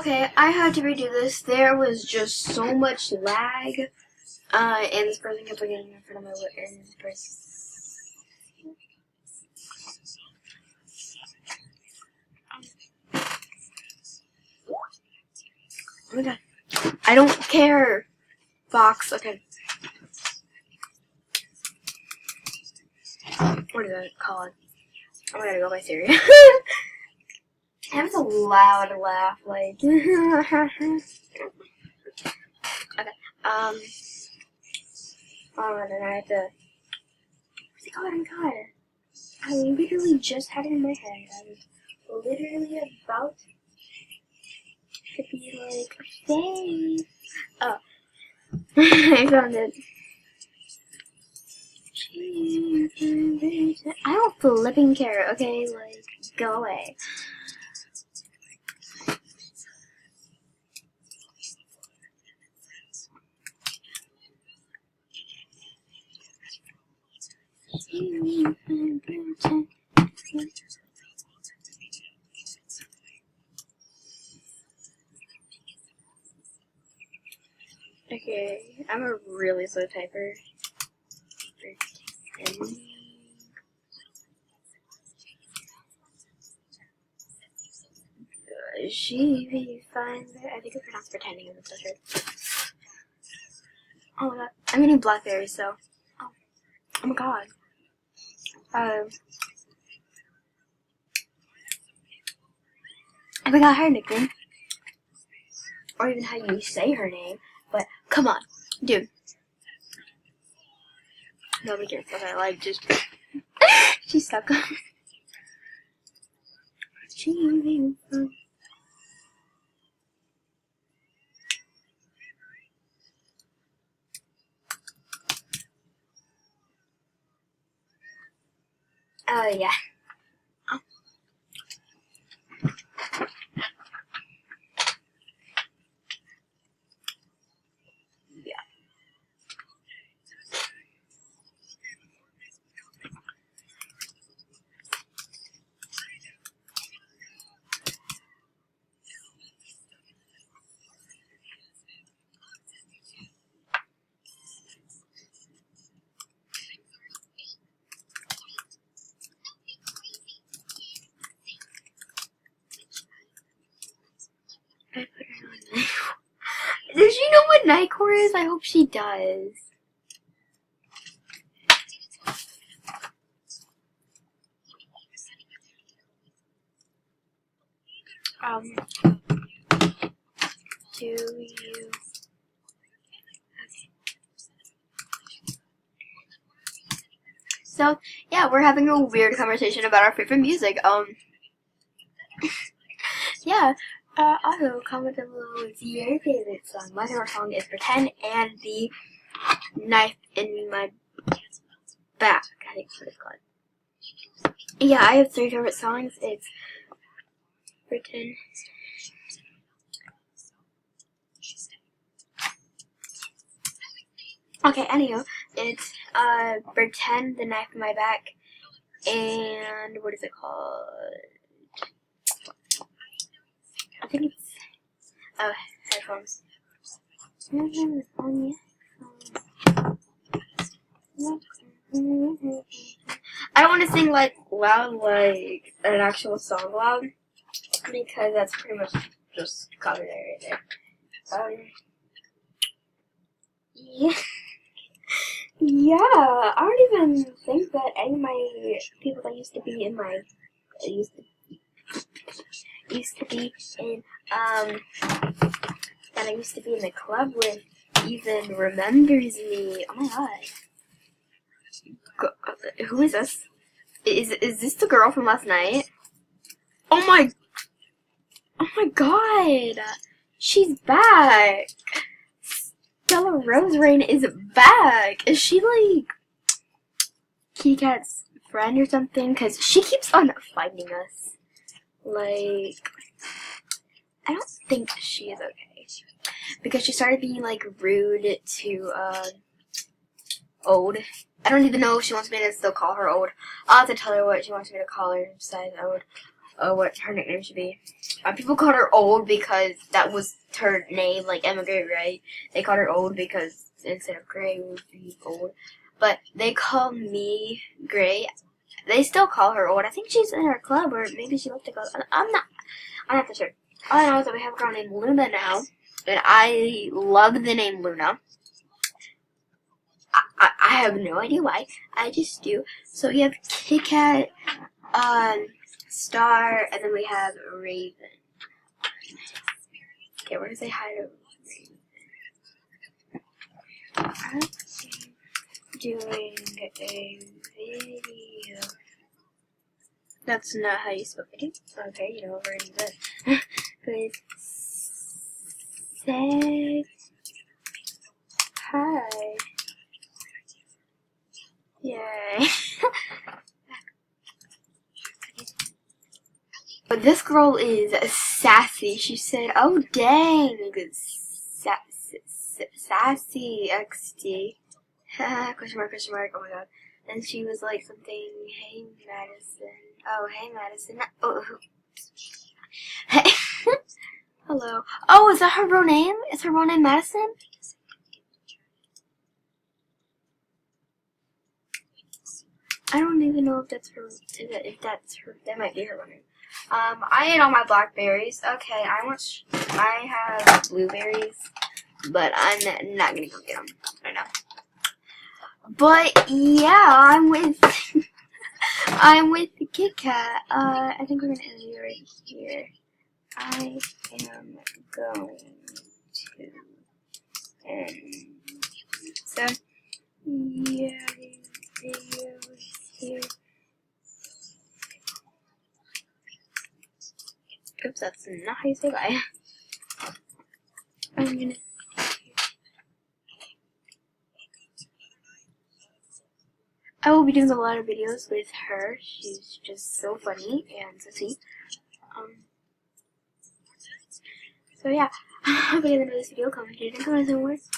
Okay, I had to redo this. There was just so much lag. And this person kept getting in front of my window. And this person. Oh my god. I don't care. Fox, okay. What is that called? Oh, I gotta go by Siri. That was a loud laugh, like. Okay. Oh, and then I have to. What's it called? Oh my god. I literally just had it in my head. I was literally about to be like, "Thanks." Oh. I found it. I don't flipping care, okay? Like, go away. Okay, I'm a really slow typer. She be fine. I think it's pronounced pretending in the sweatshirt. Oh my god. I'm eating blackberries, so. Oh my god. I forgot her nickname. Or even how you say her name. But, come on. Dude. Nobody cares. Okay, like, just. She's stuck. Yeah. Does she know what Nightcore is? I hope she does. Do you... So, yeah, we're having a weird conversation about our favorite music. Yeah. Also, comment down below what's your favorite song. My favorite song is Pretend and the Knife in My Back, I think that's what it's called. Yeah, I have 3 favorite songs. It's Pretend. Okay, anywho, it's Pretend, the Knife in My Back, and what is it called? I think it's headphones. I don't want to sing like loud, like an actual song loud, because that's pretty much just copyright right there. Yeah. Yeah, I don't even think that any of my people that used to be in that I used to be in the club with even remembers me. Oh my god. Who is this? Is this the girl from last night? Oh my god. She's back. Stella Rose Rain is back. Is she like Kitty Cat's friend or something? Because she keeps on finding us. Like, I don't think she is okay. Because she started being like rude to Ode. I don't even know if she wants me to still call her Ode. I'll have to tell her what she wants me to call her besides Ode. what her nickname should be. People called her Old because that was her name, like Emma Gray. They called her Old because instead of Gray, it would be Old. But they call me Gray. They still call her Old. I think she's in our club, or maybe she left to go. I'm not for sure. All I know is that we have a girl named Luna now, and I love the name Luna. I have no idea why. I just do. So we have Kit Kat, Star, and then we have Raven. Okay, we're gonna say hi to Raven. I'm doing a video. That's not how you spell video. Okay, you know, we're gonna do that. Good. Say hi. Yay. But this girl is sassy. She said, "Oh dang, sassy XD." Question mark. Oh my god. And she was like something. Hey Madison. Oh hey Madison. Oh. Hey. Hello. Oh, is that her real name? Is her real name Madison? I don't even know if that's her. If that's her, that might be her real name. I ate all my blackberries. Okay, I have blueberries, but I'm not gonna go get them right now. But yeah, I'm with I'm with the Kit Kat. I think we're gonna end it right here. I am going to end. So yeah, video here. Oops, that's not how you say bye. I'm gonna. I will be doing a lot of videos with her. She's just so funny and so sweet. So yeah, I hope you enjoyed this video. Comment, and comment some words.